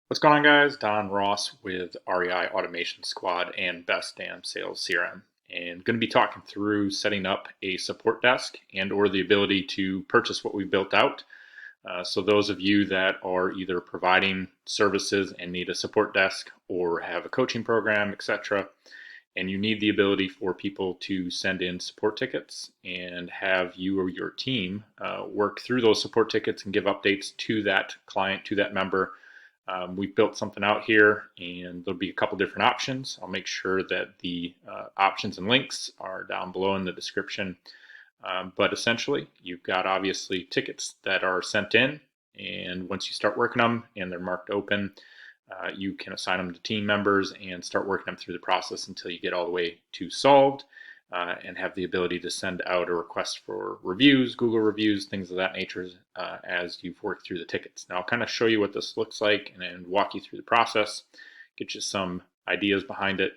What's going on, guys? Don Ross with REI Automation Squad and Best Damn Sales CRM, and going to be talking through setting up a support desk and or the ability to purchase what we built out. So those of you that are either providing services and need a support desk or have a coaching program, etc., and you need the ability for people to send in support tickets and have you or your team work through those support tickets and give updates to that client, to that member. We've built something out here, and there'll be a couple different options. I'll make sure that the options and links are down below in the description. But essentially, you've got obviously tickets that are sent in, and once you start working them and they're marked open, you can assign them to team members and start working them through the process until you get all the way to solved, and have the ability to send out a request for reviews, Google reviews, things of that nature as you've worked through the tickets. Now I'll kind of show you what this looks like and walk you through the process, get you some ideas behind it.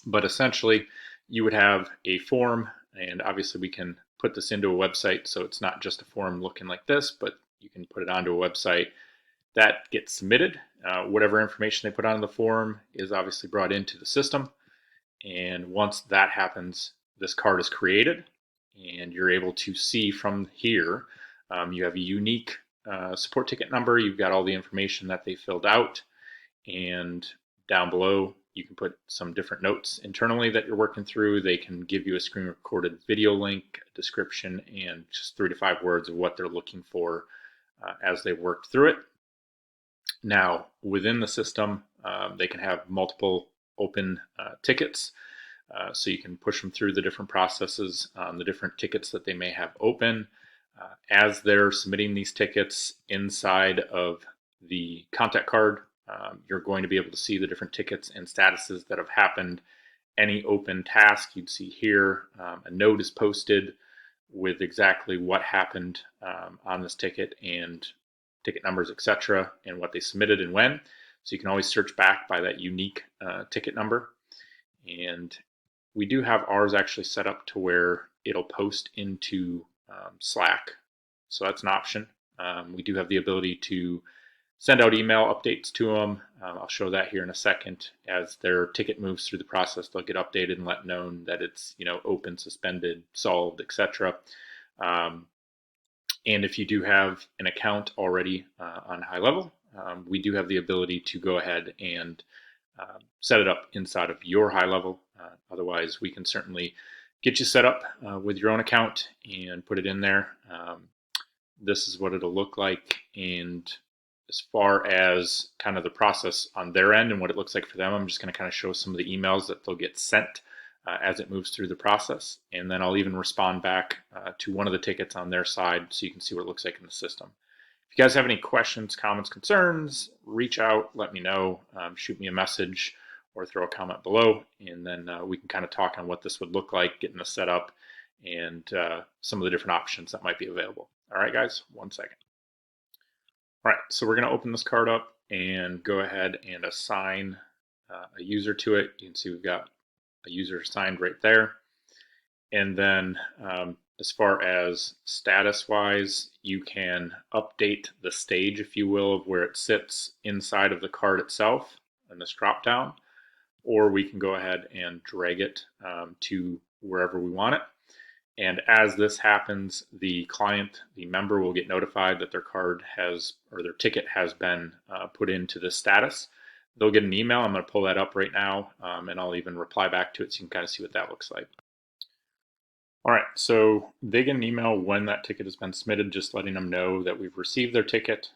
But essentially, you would have a form, and obviously we can put this into a website, so it's not just a form looking like this, but you can put it onto a website that gets submitted. Whatever information they put on the form is obviously brought into the system. And once that happens, this card is created, and you're able to see from here, you have a unique support ticket number. You've got all the information that they filled out, and down below, you can put some different notes internally that you're working through. They can give you a screen recorded video link, a description, and just 3 to 5 words of what they're looking for as they worked through it. Now, within the system, they can have multiple open tickets, so you can push them through the different processes, the different tickets that they may have open. As they're submitting these tickets inside of the contact card, you're going to be able to see the different tickets and statuses that have happened. Any open task you'd see here, a note is posted with exactly what happened on this ticket and ticket numbers, etc., and what they submitted and when. So you can always search back by that unique ticket number. And we do have ours actually set up to where it'll post into Slack. So that's an option. We do have the ability to send out email updates to them. I'll show that here in a second. As their ticket moves through the process, they'll get updated and let known that it's open, suspended, solved, etc. And if you do have an account already on GoHighLevel, we do have the ability to go ahead and set it up inside of your GoHighLevel. Otherwise, we can certainly get you set up with your own account and put it in there. This is what it'll look like. And as far as kind of the process on their end and what it looks like for them, I'm just going to kind of show some of the emails that they'll get sent as it moves through the process. And then I'll even respond back to one of the tickets on their side so you can see what it looks like in the system. If you guys have any questions, comments, concerns, reach out, let me know, shoot me a message or throw a comment below, and then we can kind of talk on what this would look like, getting this set up, and some of the different options that might be available. All right, guys, 1 second. All right, so we're going to open this card up and go ahead and assign a user to it. You can see we've got a user assigned right there. And then as far as status wise, you can update the stage, if you will, of where it sits inside of the card itself in this drop down, or we can go ahead and drag it to wherever we want it. And as this happens, the client, the member, will get notified that their card has, or their ticket has been put into the status. They'll get an email. I'm going to pull that up right now, and I'll even reply back to it so you can kind of see what that looks like. All right, so they get an email when that ticket has been submitted, just letting them know that we've received their ticket.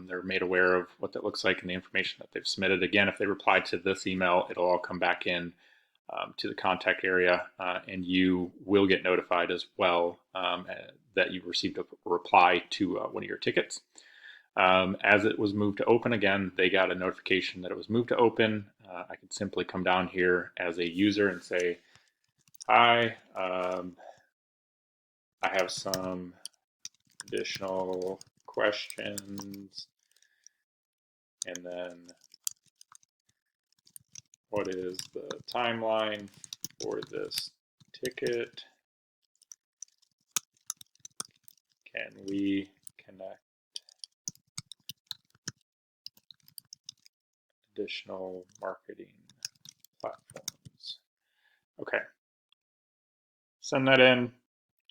They're made aware of what that looks like and the information that they've submitted. Again, if they reply to this email, it'll all come back in to the contact area, and you will get notified as well that you've received a reply to one of your tickets. As it was moved to open, again, they got a notification that it was moved to open. I could simply come down here as a user and say, hi, I have some additional questions, and then what is the timeline for this ticket? Can we connect additional marketing platforms. Okay, send that in.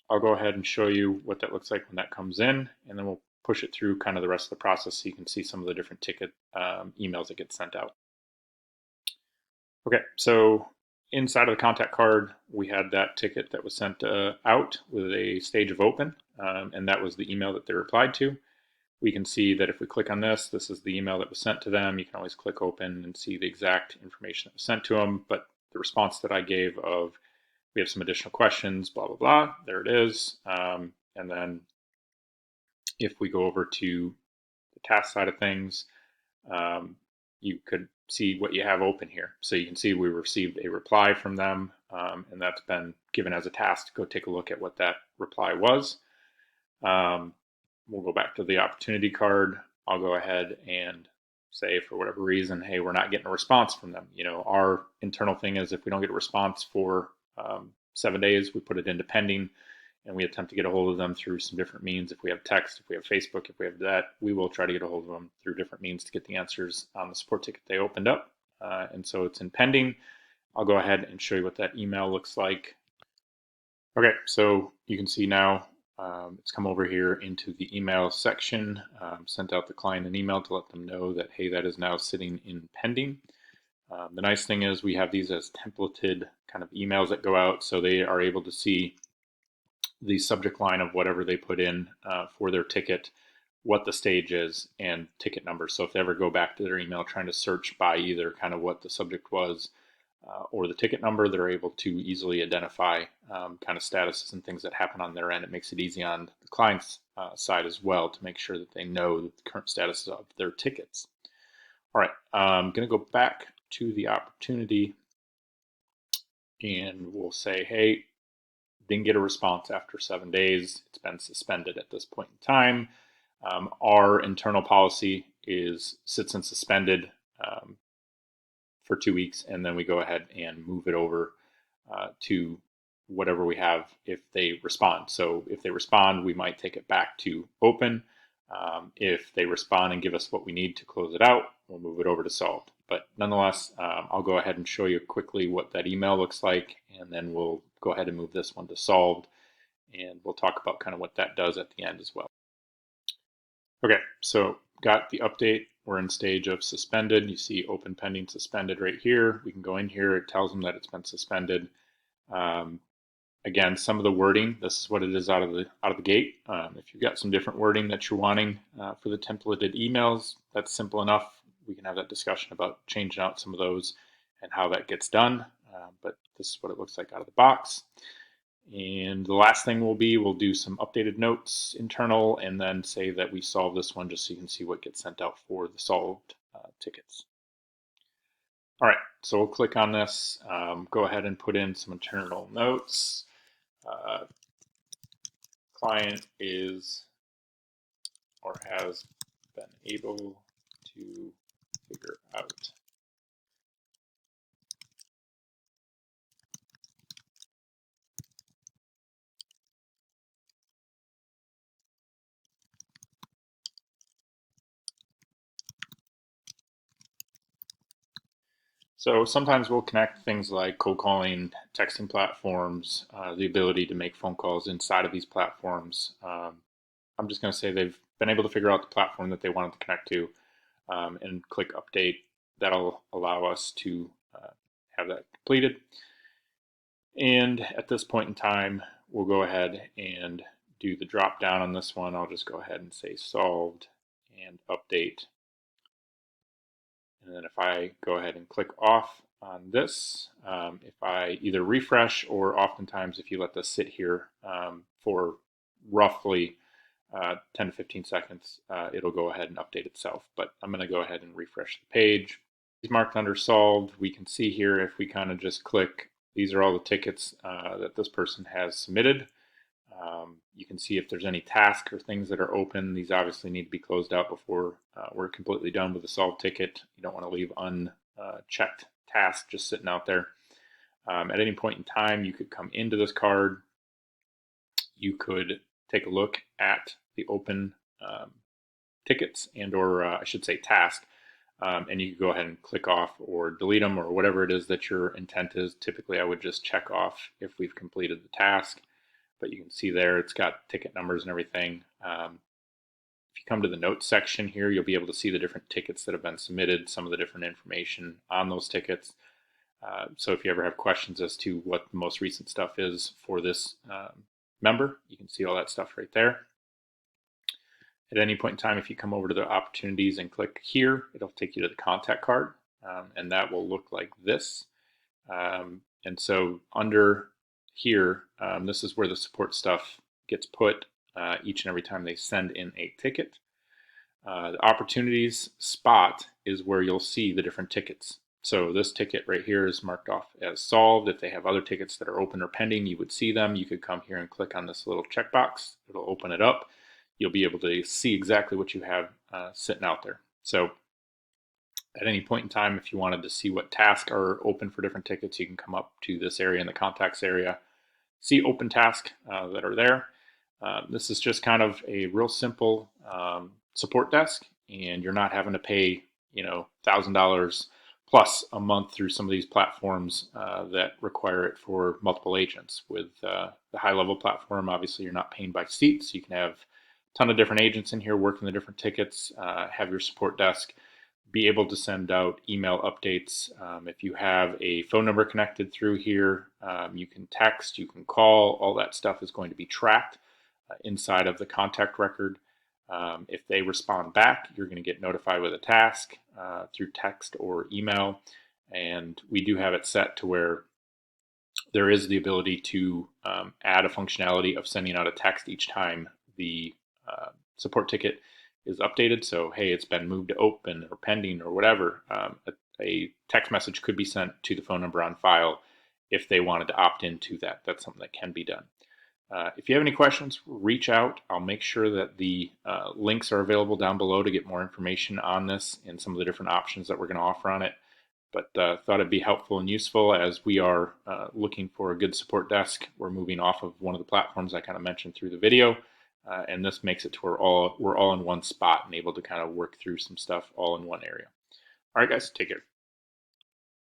I'll go ahead and show you what that looks like when that comes in, and then we'll push it through kind of the rest of the process so you can see some of the different ticket emails that get sent out. Okay, so inside of the contact card, we had that ticket that was sent out with a stage of open, and that was the email that they replied to. We can see that if we click on this, this is the email that was sent to them. You can always click open and see the exact information that was sent to them, but the response that I gave of, we have some additional questions, blah, blah, blah, there it is. And then if we go over to the task side of things, you could see what you have open here. So you can see we received a reply from them, and that's been given as a task to go take a look at what that reply was. We'll go back to the opportunity card. I'll go ahead and say, for whatever reason, hey, we're not getting a response from them. You know, our internal thing is if we don't get a response for 7 days, we put it into pending, and we attempt to get a hold of them through some different means. If we have text, if we have Facebook, if we have that, we will try to get a hold of them through different means to get the answers on the support ticket they opened up. And so it's in pending. I'll go ahead and show you what that email looks like. Okay, so you can see now it's come over here into the email section, sent out the client an email to let them know that, hey, that is now sitting in pending. The nice thing is we have these as templated kind of emails that go out, so they are able to see the subject line of whatever they put in for their ticket, what the stage is, and ticket number. So if they ever go back to their email trying to search by either kind of what the subject was or the ticket number, they're able to easily identify kind of statuses and things that happen on their end. It makes it easy on the client's side as well to make sure that they know the current status of their tickets. All right, I'm going to go back to the opportunity, and we'll say, hey, didn't get a response after 7 days. It's been suspended at this point in time. Our internal policy is sits and suspended for 2 weeks, and then we go ahead and move it over to whatever we have if they respond. So if they respond, we might take it back to open. If they respond and give us what we need to close it out, we'll move it over to solved. But nonetheless, I'll go ahead and show you quickly what that email looks like, and then we'll go ahead and move this one to solved, and we'll talk about kind of what that does at the end as well. Okay, so got the update. We're in stage of suspended. You see open, pending, suspended right here. We can go in here. It tells them that it's been suspended. Again, some of the wording, this is what it is out of the gate. If you've got some different wording that you're wanting for the templated emails, that's simple enough. We can have that discussion about changing out some of those and how that gets done. But this is what it looks like out of the box. And the last thing will be, we'll do some updated notes internal and then say that we solved this one just so you can see what gets sent out for the solved tickets. All right, so we'll click on this, go ahead and put in some internal notes. Client is or has been able to figure out So sometimes we'll connect things like cold calling, texting platforms, the ability to make phone calls inside of these platforms. I'm just going to say they've been able to figure out the platform that they wanted to connect to and click update. That'll allow us to have that completed. And at this point in time, we'll go ahead and do the drop down on this one. I'll just go ahead and say solved and update. And then if I go ahead and click off on this, if I either refresh or oftentimes if you let this sit here for roughly 10 to 15 seconds, it'll go ahead and update itself. But I'm going to go ahead and refresh the page. It's marked under solved. We can see here if we kind of just click, these are all the tickets that this person has submitted. You can see if there's any tasks or things that are open. These obviously need to be closed out before we're completely done with the solved ticket. You don't want to leave unchecked tasks just sitting out there. At any point in time, you could come into this card. You could take a look at the open tickets and or I should say task. and you can go ahead and click off or delete them or whatever it is that your intent is. Typically, I would just check off if we've completed the task, but you can see there it's got ticket numbers and everything. If you come to the notes section here, you'll be able to see the different tickets that have been submitted, some of the different information on those tickets. So if you ever have questions as to what the most recent stuff is for this member, you can see all that stuff right there. At any point in time, if you come over to the opportunities and click here, it'll take you to the contact card, and that will look like this. And so under here, this is where the support stuff gets put each and every time they send in a ticket. The opportunities spot is where you'll see the different tickets. So this ticket right here is marked off as solved. If they have other tickets that are open or pending, you would see them. You could come here and click on this little checkbox. It'll open it up. You'll be able to see exactly what you have sitting out there. So at any point in time, if you wanted to see what tasks are open for different tickets, you can come up to this area in the contacts area, see open tasks that are there. This is just kind of a real simple support desk, and you're not having to pay, $1,000 plus a month through some of these platforms that require it for multiple agents. With the GoHighLevel platform, obviously you're not paying by seats. You can have a ton of different agents in here working the different tickets, have your support desk be able to send out email updates. If you have a phone number connected through here, you can text, you can call, all that stuff is going to be tracked inside of the contact record. If they respond back, you're going to get notified with a task through text or email. And we do have it set to where there is the ability to add a functionality of sending out a text each time the support ticket is updated. So, hey, it's been moved to open or pending or whatever. A text message could be sent to the phone number on file if they wanted to opt into that. That's something that can be done. If you have any questions, reach out. I'll make sure that the links are available down below to get more information on this and some of the different options that we're going to offer on it. But thought it'd be helpful and useful as we are looking for a good support desk. We're moving off of one of the platforms I kind of mentioned through the video. And this makes it to where we're all in one spot and able to kind of work through some stuff all in one area. All right, guys, take care.